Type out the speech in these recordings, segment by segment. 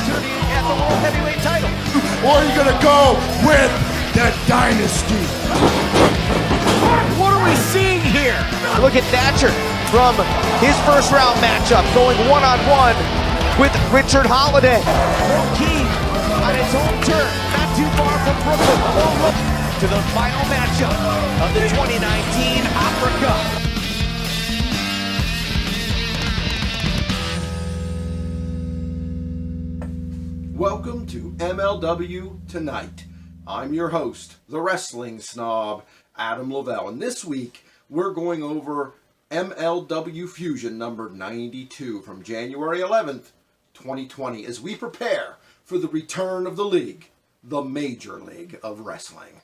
opportunity at the World Heavyweight title. Or are you going to go with the Dynasty? What are we seeing here? Look at Thatcher from his first round matchup going one-on-one with Richard Holiday. Keith on his home turf, not too far from Brooklyn. We'll look to the final matchup of the 2019 Opera Cup. Welcome to MLW Tonight. I'm your host, the wrestling snob, Adam Lavelle, and this week we're going over MLW Fusion number 92 from January 11th, 2020, as we prepare for the return of the league, the Major League of Wrestling.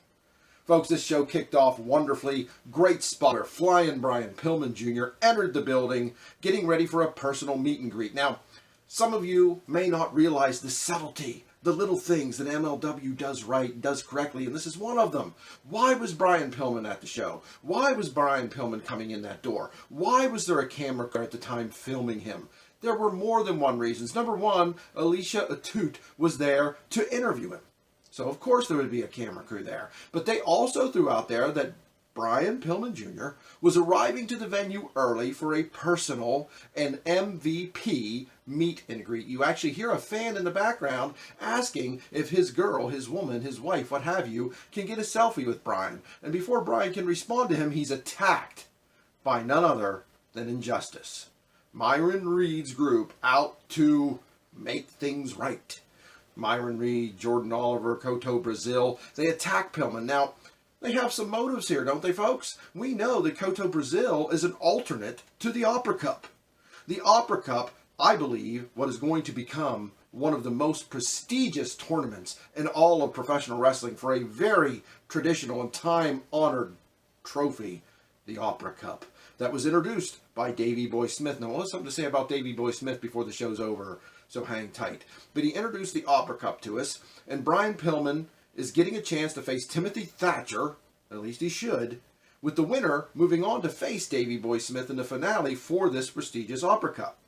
Folks, this show kicked off wonderfully. Great spot where Flying Brian Pillman Jr. entered the building, getting ready for a personal meet and greet. Now, some of you may not realize the subtlety, the little things that MLW does right, does correctly, and this is one of them. Why was Brian Pillman at the show? Why was Brian Pillman coming in that door? Why was there a camera at the time filming him? There were more than one reasons. Number one, Alicia Atut was there to interview him. So of course there would be a camera crew there. But they also threw out there that Brian Pillman Jr. was arriving to the venue early for a personal and MVP meet and greet. You actually hear a fan in the background asking if his girl, his woman, his wife, what have you, can get a selfie with Brian. And before Brian can respond to him, he's attacked by none other than Injustice. Myron Reed's group out to make things right. Myron Reed, Jordan Oliver, Koto Brazil, they attack Pillman. Now, they have some motives here, don't they, folks? We know that Koto Brazil is an alternate to the Opera Cup. The Opera Cup, I believe, what is going to become one of the most prestigious tournaments in all of professional wrestling for a very traditional and time-honored trophy, the Opera Cup, that was introduced by Davey Boy Smith. Now, we'll have something to say about Davey Boy Smith before the show's over, so hang tight. But he introduced the Opera Cup to us, and Brian Pillman is getting a chance to face Timothy Thatcher, at least he should, with the winner moving on to face Davey Boy Smith in the finale for this prestigious Opera Cup.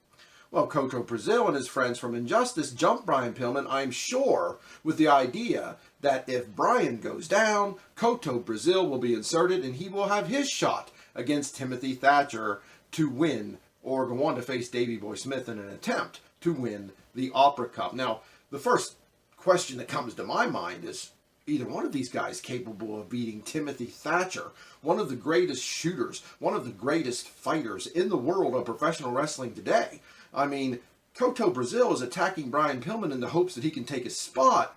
Well, Koto Brazil and his friends from Injustice jumped Brian Pillman, I'm sure, with the idea that if Brian goes down, Koto Brazil will be inserted and he will have his shot against Timothy Thatcher to win or go on to face Davey Boy Smith in an attempt to win the Opera Cup. Now, the first question that comes to my mind is, either one of these guys capable of beating Timothy Thatcher, one of the greatest shooters, one of the greatest fighters in the world of professional wrestling today. I mean, Koto Brazil is attacking Brian Pillman in the hopes that he can take his spot,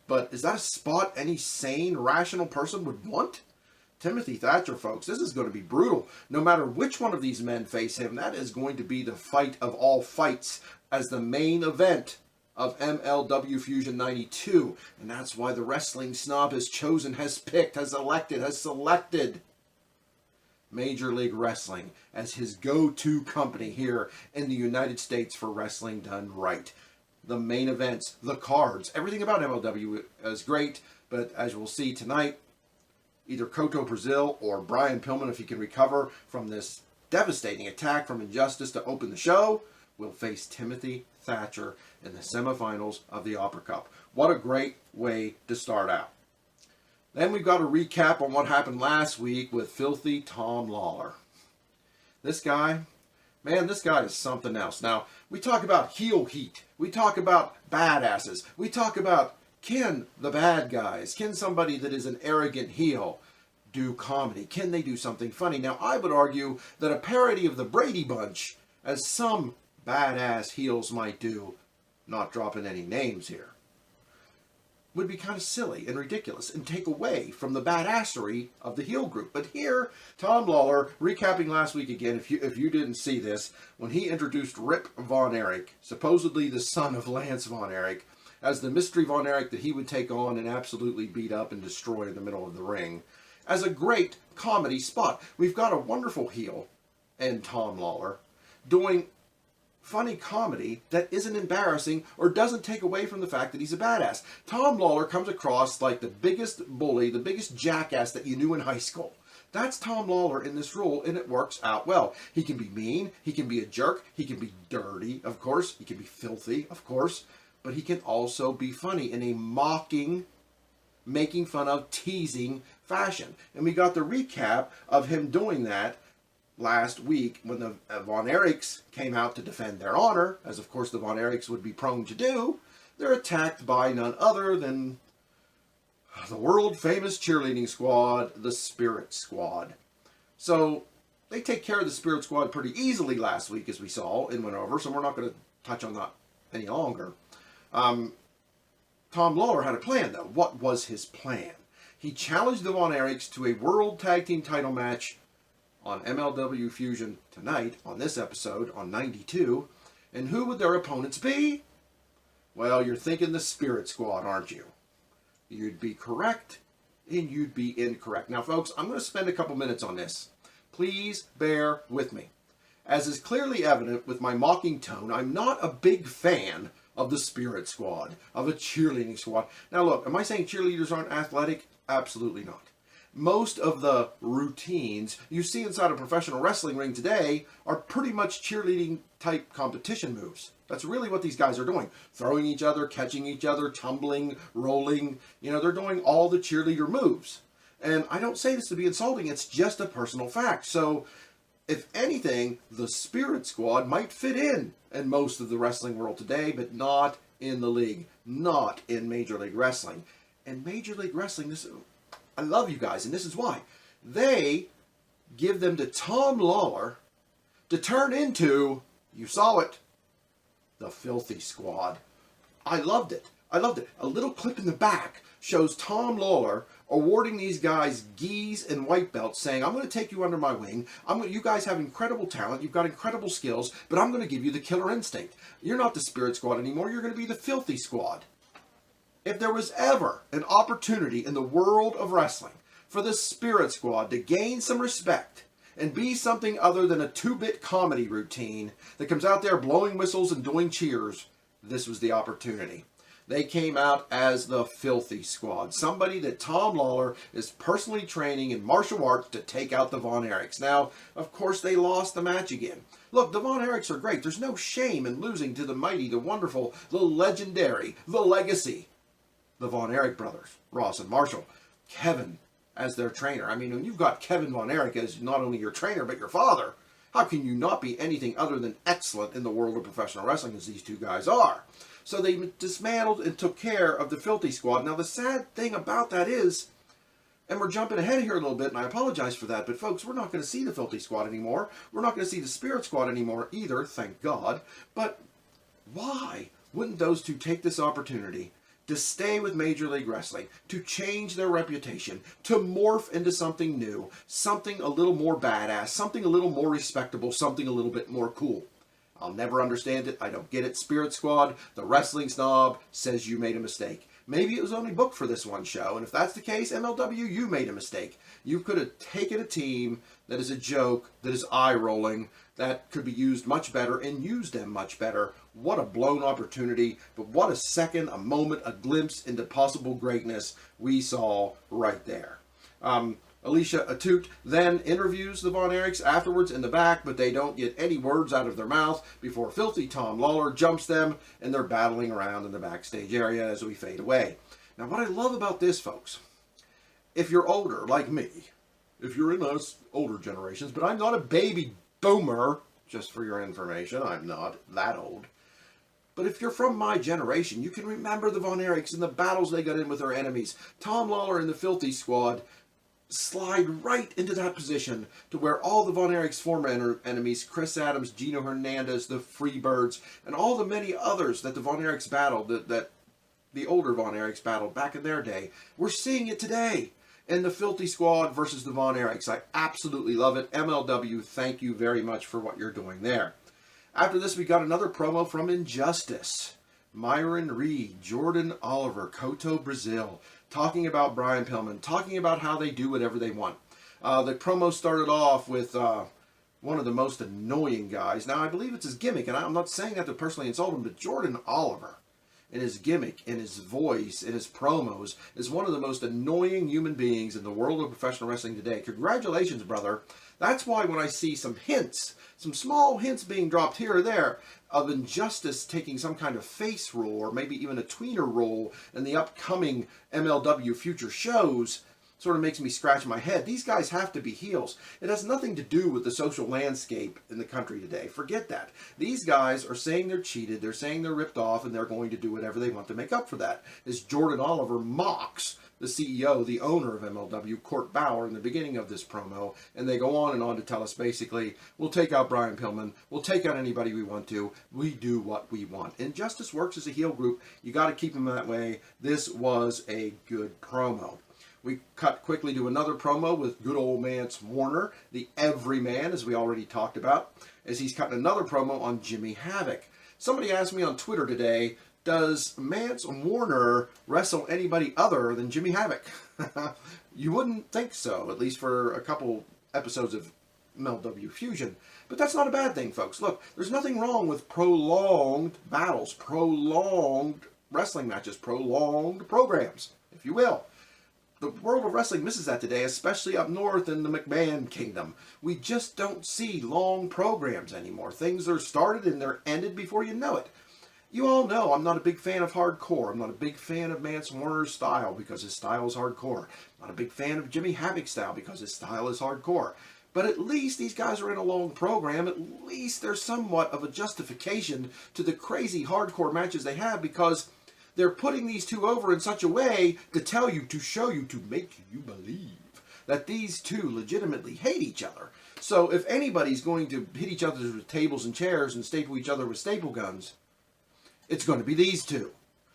but is that a spot any sane, rational person would want? Timothy Thatcher, folks, this is going to be brutal. No matter which one of these men face him, that is going to be the fight of all fights as the main event of MLW Fusion 92. And that's why the wrestling snob has chosen, has picked, has elected, has selected Major League Wrestling as his go-to company here in the United States for wrestling done right. The main events, the cards, everything about MLW is great, but as we'll see tonight, either Koto Brazil or Brian Pillman, if he can recover from this devastating attack from Injustice to open the show, will face Timothy Thatcher in the semifinals of the Opera Cup. What a great way to start out. Then we've got a recap on what happened last week with filthy Tom Lawler. This guy, man, this guy is something else. Now, we talk about heel heat. We talk about badasses. We talk about, can the bad guys, can somebody that is an arrogant heel do comedy? Can they do something funny? Now, I would argue that a parody of the Brady Bunch, as some badass heels might do, not dropping any names here, would be kind of silly and ridiculous and take away from the badassery of the heel group. But here, Tom Lawler, recapping last week again, if you didn't see this, when he introduced Rip Von Erich, supposedly the son of Lance Von Erich, as the mystery Von Erich that he would take on and absolutely beat up and destroy in the middle of the ring, as a great comedy spot. We've got a wonderful heel and Tom Lawler doing funny comedy that isn't embarrassing or doesn't take away from the fact that he's a badass. Tom Lawler comes across like the biggest bully, the biggest jackass that you knew in high school. That's Tom Lawler in this role, and it works out well. He can be mean, he can be a jerk, he can be dirty, of course, he can be filthy, of course, but he can also be funny in a mocking, making fun of, teasing fashion. And we got the recap of him doing that last week when the Von Erichs came out to defend their honor, as of course the Von Erichs would be prone to do. They're attacked by none other than the world famous cheerleading squad, the Spirit Squad. So they take care of the Spirit Squad pretty easily last week, as we saw and went over, so we're not going to touch on that any longer. Tom Lawler had a plan, though. What was his plan? He challenged the Von Erichs to a World Tag Team title match on MLW Fusion tonight, on this episode, on 92. And who would their opponents be? Well, you're thinking the Spirit Squad, aren't you? You'd be correct, and you'd be incorrect. Now, folks, I'm going to spend a couple minutes on this. Please bear with me. As is clearly evident with my mocking tone, I'm not a big fan of the Spirit Squad, of a cheerleading squad. Now, look, am I saying cheerleaders aren't athletic? Absolutely not. Most of the routines you see inside a professional wrestling ring today are pretty much cheerleading type competition moves. That's really what these guys are doing. Throwing each other, catching each other, tumbling, rolling. You know, they're doing all the cheerleader moves. And I don't say this to be insulting, it's just a personal fact. So, if anything, the Spirit Squad might fit in most of the wrestling world today, but not in the league. Not in Major League Wrestling. And Major League Wrestling, I love you guys, and this is why. They give them to Tom Lawler to turn into, you saw it, the Filthy Squad. I loved it. I loved it. A little clip in the back shows Tom Lawler awarding these guys gis and white belts, saying, I'm going to take you under my wing. You guys have incredible talent. You've got incredible skills, but I'm going to give you the killer instinct. You're not the Spirit Squad anymore. You're going to be the Filthy Squad. If there was ever an opportunity in the world of wrestling for the Spirit Squad to gain some respect and be something other than a 2-bit comedy routine that comes out there blowing whistles and doing cheers, this was the opportunity. They came out as the Filthy Squad, somebody that Tom Lawler is personally training in martial arts to take out the Von Erichs. Now, of course, they lost the match again. Look, the Von Erichs are great. There's no shame in losing to the mighty, the wonderful, the legendary, the legacy, the Von Erich brothers, Ross and Marshall. Kevin as their trainer. I mean, when you've got Kevin Von Erich as not only your trainer, but your father, how can you not be anything other than excellent in the world of professional wrestling as these two guys are? So they dismantled and took care of the Filthy Squad. Now, the sad thing about that is, and we're jumping ahead here a little bit, and I apologize for that, but folks, we're not going to see the Filthy Squad anymore. We're not going to see the Spirit Squad anymore either, thank God. But why wouldn't those two take this opportunity to stay with Major League Wrestling, to change their reputation, to morph into something new, something a little more badass, something a little more respectable, something a little bit more cool? I'll never understand it. I don't get it. Spirit Squad, the wrestling snob, says you made a mistake. Maybe it was only booked for this one show, and if that's the case, MLW, you made a mistake. You could have taken a team that is a joke, that is eye-rolling, that could be used much better, and used them much better. What a blown opportunity, but what a second, a moment, a glimpse into possible greatness we saw right there. Alicia Atut then interviews the Von Erichs afterwards in the back, but they don't get any words out of their mouth before Filthy Tom Lawler jumps them, and they're battling around in the backstage area as we fade away. Now, what I love about this, folks, if you're older, like me, if you're in us older generations, but I'm not a baby boomer, just for your information, I'm not that old. But if you're from my generation, you can remember the Von Erichs and the battles they got in with their enemies. Tom Lawler and the Filthy Squad slide right into that position to where all the Von Erichs' former enemies, Chris Adams, Gino Hernandez, the Freebirds, and all the many others that the Von Erichs battled, that the older Von Erichs battled back in their day, we're seeing it today in the Filthy Squad versus the Von Erichs. I absolutely love it. MLW, thank you very much for what you're doing there. After this, we got another promo from Injustice. Myron Reed, Jordan Oliver, Koto Brazil, talking about Brian Pillman, talking about how they do whatever they want. The promo started off with one of the most annoying guys. Now, I believe it's his gimmick, and I'm not saying that to personally insult him, but Jordan Oliver and his gimmick and his voice and his promos is one of the most annoying human beings in the world of professional wrestling today. Congratulations, brother. That's why when I see some hints, some small hints being dropped here or there of Injustice taking some kind of face role or maybe even a tweener role in the upcoming MLW future shows, sort of makes me scratch my head. These guys have to be heels. It has nothing to do with the social landscape in the country today. Forget that. These guys are saying they're cheated, they're saying they're ripped off, and they're going to do whatever they want to make up for that. As Jordan Oliver mocks the CEO, the owner of MLW, Court Bauer, in the beginning of this promo, and they go on and on to tell us basically, we'll take out Brian Pillman, we'll take out anybody we want to, we do what we want. Injustice works as a heel group. You got to keep them that way. This was a good promo. We cut quickly to another promo with good old Mance Warner, the everyman, as we already talked about, as he's cutting another promo on Jimmy Havoc. Somebody asked me on Twitter today, does Mance Warner wrestle anybody other than Jimmy Havoc? You wouldn't think so, at least for a couple episodes of MLW Fusion. But that's not a bad thing, folks. Look, there's nothing wrong with prolonged battles, prolonged wrestling matches, prolonged programs, if you will. The world of wrestling misses that today, especially up north in the McMahon kingdom. We just don't see long programs anymore. Things are started and they're ended before you know it. You all know I'm not a big fan of hardcore. I'm not a big fan of Mance Warner's style because his style is hardcore. I'm not a big fan of Jimmy Havoc's style because his style is hardcore. But at least these guys are in a long program. At least there's somewhat of a justification to the crazy hardcore matches they have because they're putting these two over in such a way to tell you, to show you, to make you believe that these two legitimately hate each other. So if anybody's going to hit each other with tables and chairs and staple each other with staple guns, it's going to be these two.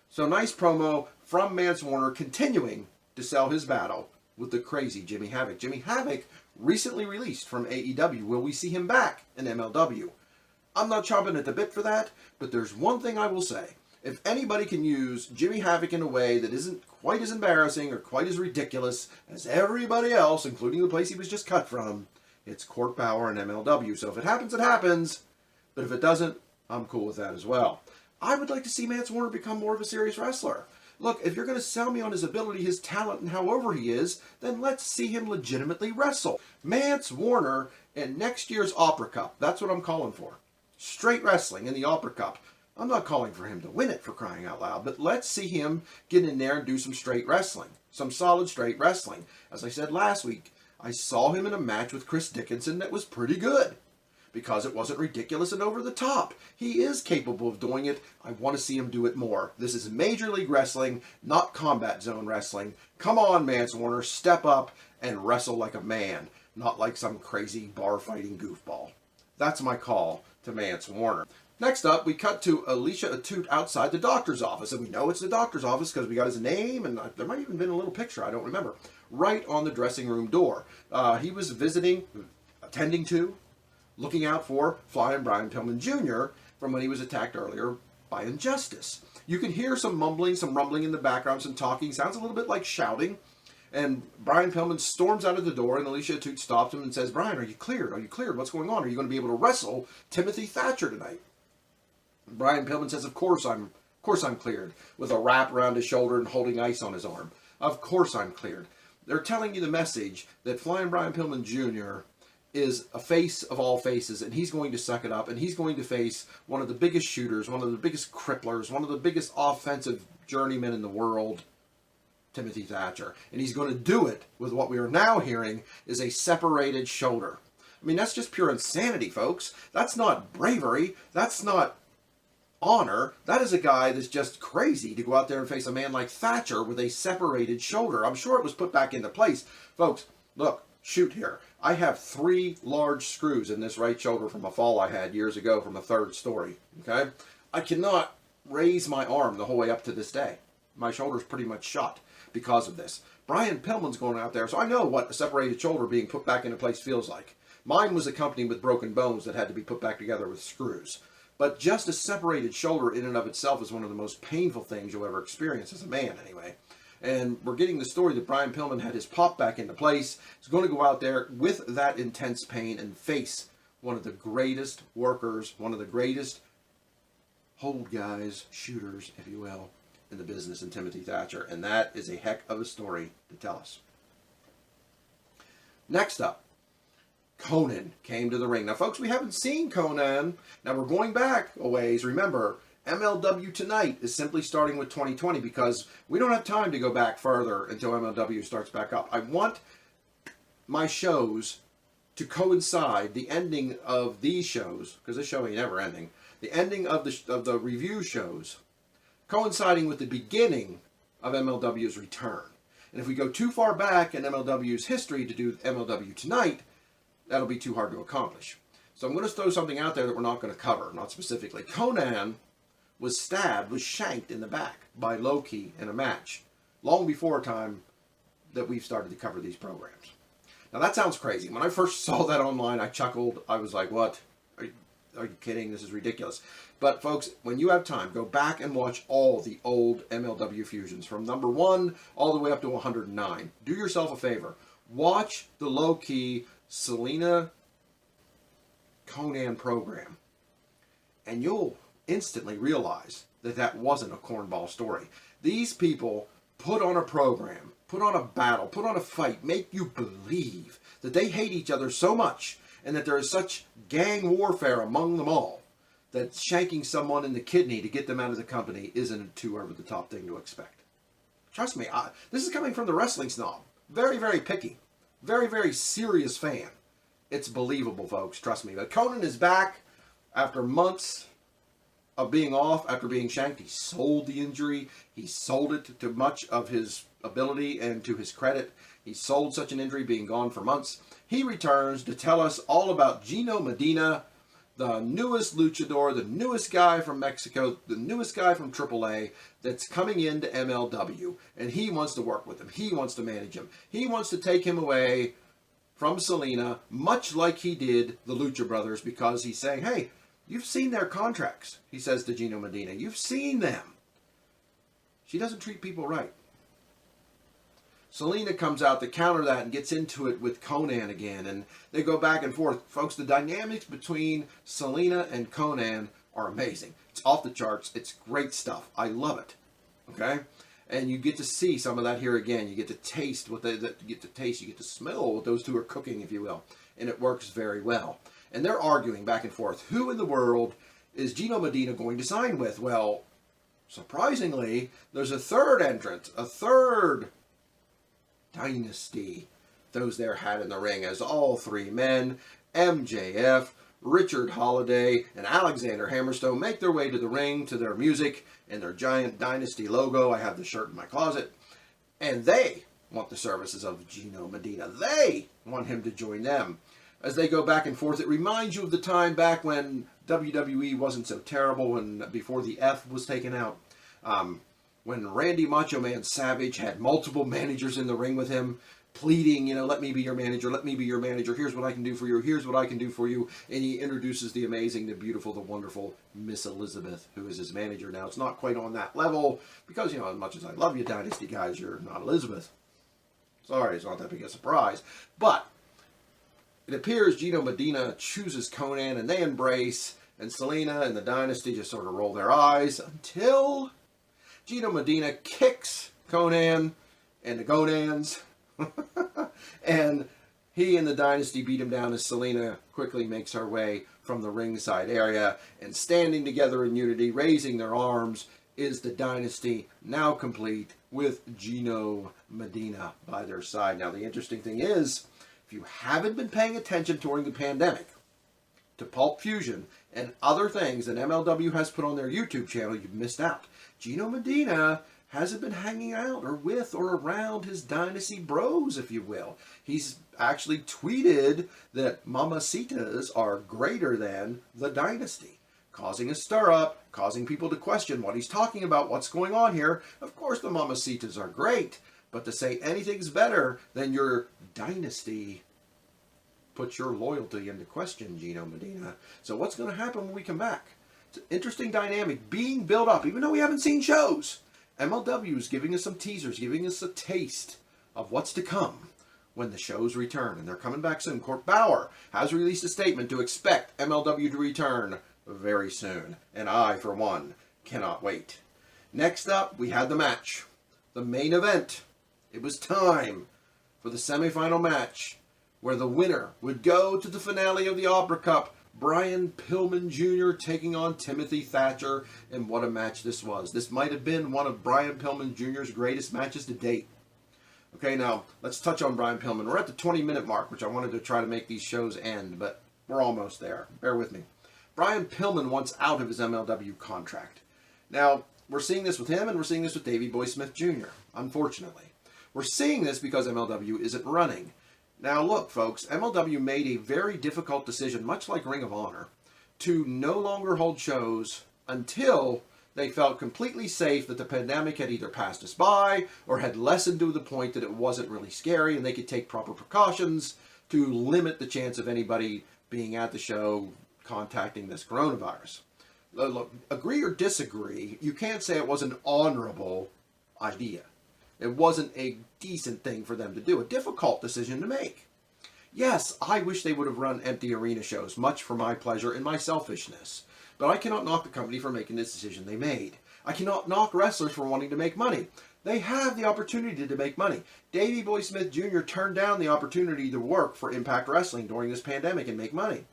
So nice promo from Mance Warner continuing to sell his battle with the crazy Jimmy Havoc. Jimmy Havoc recently released from AEW. Will we see him back in MLW? I'm not chomping at the bit for that, but there's one thing I will say. If anybody can use Jimmy Havoc in a way that isn't quite as embarrassing or quite as ridiculous as everybody else, including the place he was just cut from, it's Court Bauer and MLW. So if it happens, it happens. But if it doesn't, I'm cool with that as well. I would like to see Mance Warner become more of a serious wrestler. Look, if you're going to sell me on his ability, his talent, and however he is, then let's see him legitimately wrestle. Mance Warner in next year's Opera Cup. That's what I'm calling for. Straight wrestling in the Opera Cup. I'm not calling for him to win it, for crying out loud, but let's see him get in there and do some straight wrestling. Some solid straight wrestling. As I said last week, I saw him in a match with Chris Dickinson that was pretty good. Because it wasn't ridiculous and over the top. He is capable of doing it. I want to see him do it more. This is Major League Wrestling, not Combat Zone Wrestling. Come on, Mance Warner, step up and wrestle like a man, not like some crazy bar-fighting goofball. That's my call to Mance Warner. Next up, we cut to Alicia Atout outside the doctor's office. And we know it's the doctor's office because we got his name, and there might even been a little picture, I don't remember, right on the dressing room door. He was visiting, attending to, looking out for Flying Brian Pillman Jr. from when he was attacked earlier by Injustice. You can hear some mumbling, some rumbling in the background, some talking. Sounds a little bit like shouting. And Brian Pillman storms out of the door, and Alicia Atout stops him and says, "Brian, are you cleared? Are you cleared? What's going on? Are you going to be able to wrestle Timothy Thatcher tonight?" Brian Pillman says, of course I'm cleared, with a wrap around his shoulder and holding ice on his arm. Of course I'm cleared. They're telling you the message that Flying Brian Pillman Jr. is a face of all faces, and he's going to suck it up, and he's going to face one of the biggest shooters, one of the biggest cripplers, one of the biggest offensive journeymen in the world, Timothy Thatcher. And he's going to do it with what we are now hearing is a separated shoulder. I mean, that's just pure insanity, folks. That's not bravery. That's not honor. That is a guy that's just crazy to go out there and face a man like Thatcher with a separated shoulder. I'm sure it was put back into place. Folks, look, shoot here. I have 3 large screws in this right shoulder from a fall I had years ago from a 3rd story, okay? I cannot raise my arm the whole way up to this day. My shoulder's pretty much shot because of this. Brian Pillman's going out there, so I know what a separated shoulder being put back into place feels like. Mine was accompanied with broken bones that had to be put back together with screws. But just a separated shoulder in and of itself is one of the most painful things you'll ever experience as a man, anyway. And we're getting the story that Brian Pillman had his pop back into place. He's going to go out there with that intense pain and face one of the greatest workers, one of the greatest hold guys, shooters, if you will, in the business, and Timothy Thatcher. And that is a heck of a story to tell us. Next up, Conan came to the ring. Now, folks, we haven't seen Conan. Now, we're going back a ways. Remember, MLW Tonight is simply starting with 2020 because we don't have time to go back further until MLW starts back up. I want my shows to coincide, the ending of these shows, because this show ain't ever ending, the ending of the review shows coinciding with the beginning of MLW's return. And if we go too far back in MLW's history to do MLW Tonight, that'll be too hard to accomplish. So I'm going to throw something out there that we're not going to cover, not specifically. Conan was stabbed, was shanked in the back by Loki in a match, long before time that we've started to cover these programs. Now that sounds crazy. When I first saw that online, I chuckled. I was like, what? Are you kidding? This is ridiculous. But folks, when you have time, go back and watch all the old MLW fusions from number 1 all the way up to 109. Do yourself a favor. Watch the low-key Selena Conan program. And you'll instantly realize that that wasn't a cornball story. These people put on a program, put on a battle, put on a fight, make you believe that they hate each other so much and that there is such gang warfare among them all that shanking someone in the kidney to get them out of the company isn't too over-the-top thing to expect. Trust me, this is coming from the wrestling snob. Very, very picky. Very, very serious fan. It's believable, folks. Trust me. But Conan is back after months of being off, after being shanked. He sold the injury. He sold it to much of his ability and to his credit. He sold such an injury, being gone for months. He returns to tell us all about Gino Medina, the newest luchador, the newest guy from Mexico, the newest guy from AAA that's coming into MLW. And he wants to work with him. He wants to manage him. He wants to take him away from Selena, much like he did the Lucha Brothers, because he's saying, hey, you've seen their contracts, he says to Gino Medina. You've seen them. She doesn't treat people right. Selena comes out to counter that and gets into it with Conan again, and they go back and forth. Folks, the dynamics between Selena and Conan are amazing. It's off the charts. It's great stuff. I love it. Okay? And you get to see some of that here again. You get to taste what you get to smell what those two are cooking, if you will. And it works very well. And they're arguing back and forth. Who in the world is Gino Medina going to sign with? Well, surprisingly, there's a third entrant, a third dynasty those there had in the ring, as all three men, MJF, Richard Holiday, and Alexander Hammerstone, make their way to the ring to their music and their giant dynasty logo. I have the shirt in my closet. And they want the services of Gino Medina. They want him to join them. As they go back and forth, it reminds you of the time back when WWE wasn't so terrible, and before the F was taken out. When Randy Macho Man Savage had multiple managers in the ring with him, pleading, let me be your manager, let me be your manager, here's what I can do for you, here's what I can do for you, and he introduces the amazing, the beautiful, the wonderful Miss Elizabeth, who is his manager. Now, it's not quite on that level, because, as much as I love you, Dynasty guys, you're not Elizabeth. Sorry, it's not that big a surprise. But it appears Gino Medina chooses Conan, and they embrace, and Selena and the Dynasty just sort of roll their eyes until Gino Medina kicks Conan and the Gonans, and he and the Dynasty beat him down as Selena quickly makes her way from the ringside area, and standing together in unity, raising their arms, is the Dynasty, now complete with Gino Medina by their side. Now, the interesting thing is, if you haven't been paying attention during the pandemic to Pulp Fusion and other things that MLW has put on their YouTube channel, you've missed out. Gino Medina hasn't been hanging out or with or around his Dynasty bros, if you will. He's actually tweeted that Mamacitas are greater than the Dynasty, causing a stir-up, causing people to question what he's talking about, what's going on here. Of course the Mamacitas are great, but to say anything's better than your Dynasty puts your loyalty into question, Gino Medina. So what's going to happen when we come back? It's an interesting dynamic being built up, even though we haven't seen shows. MLW is giving us some teasers, giving us a taste of what's to come when the shows return. And they're coming back soon. Court Bauer has released a statement to expect MLW to return very soon. And I, for one, cannot wait. Next up, we had the match. The main event. It was time for the semifinal match where the winner would go to the finale of the Opera Cup. Brian Pillman Jr. taking on Timothy Thatcher. And what a match this was. This might have been one of Brian Pillman Jr.'s greatest matches to date. Okay, now, let's touch on Brian Pillman. We're at the 20-minute mark, which I wanted to try to make these shows end, but we're almost there. Bear with me. Brian Pillman wants out of his MLW contract. Now, we're seeing this with him, and we're seeing this with Davey Boy Smith Jr., unfortunately. We're seeing this because MLW isn't running. Now, look, folks, MLW made a very difficult decision, much like Ring of Honor, to no longer hold shows until they felt completely safe that the pandemic had either passed us by or had lessened to the point that it wasn't really scary and they could take proper precautions to limit the chance of anybody being at the show contacting this coronavirus. Look, agree or disagree, you can't say it was an honorable idea. It wasn't a decent thing for them to do, a difficult decision to make. Yes, I wish they would have run empty arena shows, much for my pleasure and my selfishness. But I cannot knock the company for making the decision they made. I cannot knock wrestlers for wanting to make money. They have the opportunity to make money. Davey Boy Smith Jr. turned down the opportunity to work for Impact Wrestling during this pandemic and make money.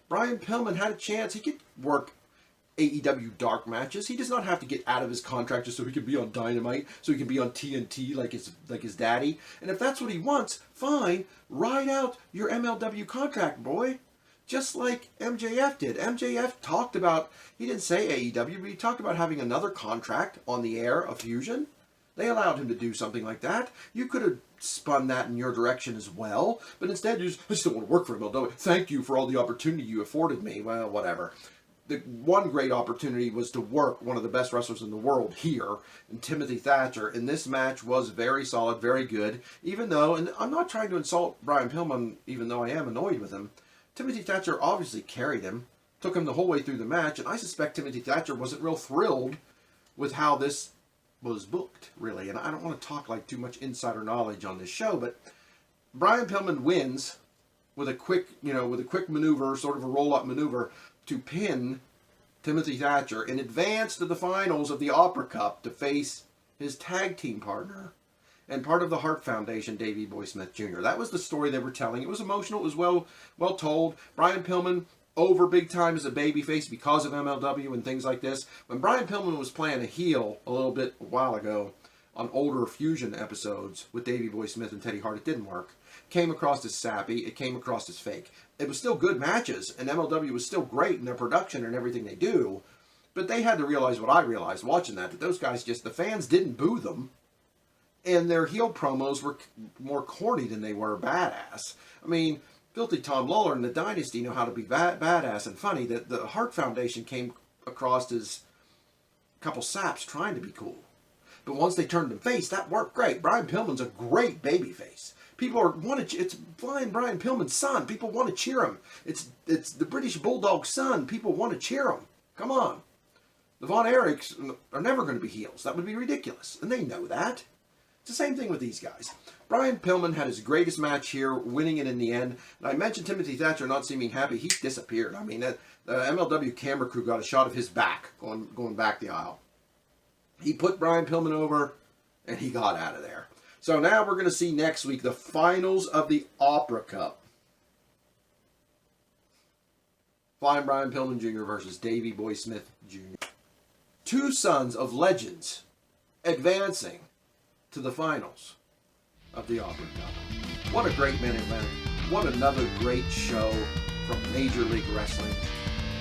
Brian Pillman had a chance. He could work AEW dark matches. He does not have to get out of his contract just so he can be on Dynamite, so he can be on TNT like his daddy. And if that's what he wants, fine. Ride out your MLW contract, boy. Just like MJF did. MJF talked about, he didn't say AEW, but he talked about having another contract on the air of Fusion. They allowed him to do something like that. You could have spun that in your direction as well, but instead you just don't want to work for MLW. Thank you for all the opportunity you afforded me. Well, whatever. The one great opportunity was to work one of the best wrestlers in the world here, in Timothy Thatcher, and this match was very solid, very good, even though, and I'm not trying to insult Brian Pillman, even though I am annoyed with him, Timothy Thatcher obviously carried him, took him the whole way through the match, and I suspect Timothy Thatcher wasn't real thrilled with how this was booked, really. And I don't want to talk like too much insider knowledge on this show, but Brian Pillman wins with a quick, maneuver, sort of a roll-up maneuver, to pin Timothy Thatcher and advance to the finals of the Opera Cup to face his tag team partner and part of the Hart Foundation, Davey Boy Smith Jr. That was the story they were telling. It was emotional. It was well told. Brian Pillman over big time as a babyface because of MLW and things like this. When Brian Pillman was playing a heel a little bit a while ago on older Fusion episodes with Davey Boy Smith and Teddy Hart, it didn't work. Came across as sappy. It came across as fake. It was still good matches, and MLW was still great in their production and everything they do. But they had to realize what I realized watching that those guys the fans didn't boo them. And their heel promos were more corny than they were badass. I mean, Filthy Tom Lawler and the Dynasty know how to be badass and funny. The Hart Foundation came across as a couple saps trying to be cool. But once they turned them face, that worked great. Brian Pillman's a great babyface. People it's flying Brian Pillman's son. People want to cheer him. It's the British Bulldog's son. People want to cheer him. Come on. The Von Erichs are never going to be heels. That would be ridiculous. And they know that. It's the same thing with these guys. Brian Pillman had his greatest match here, winning it in the end. And I mentioned Timothy Thatcher not seeming happy. He disappeared. I mean, the MLW camera crew got a shot of his back going back the aisle. He put Brian Pillman over, and he got out of there. So now we're going to see next week the finals of the Opera Cup. Flying Brian Pillman Jr. versus Davey Boy Smith Jr. Two sons of legends advancing to the finals of the Opera Cup. What a great main event. What another great show from Major League Wrestling.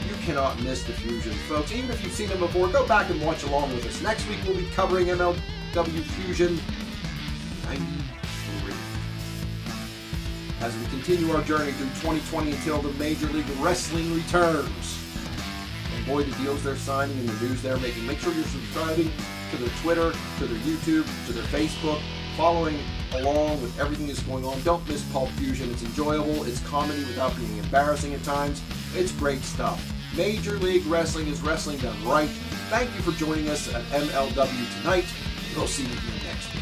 You cannot miss the Fusion, folks. Even if you've seen them before, go back and watch along with us. Next week we'll be covering MLW Fusion 93. As we continue our journey through 2020 until the Major League Wrestling returns. And boy, the deals they're signing and the news they're making. Make sure you're subscribing to their Twitter, to their YouTube, to their Facebook, following along with everything that's going on. Don't miss Pulp Fusion. It's enjoyable. It's comedy without being embarrassing at times. It's great stuff. Major League Wrestling is wrestling done right. Thank you for joining us at MLW Tonight. We'll see you again next week.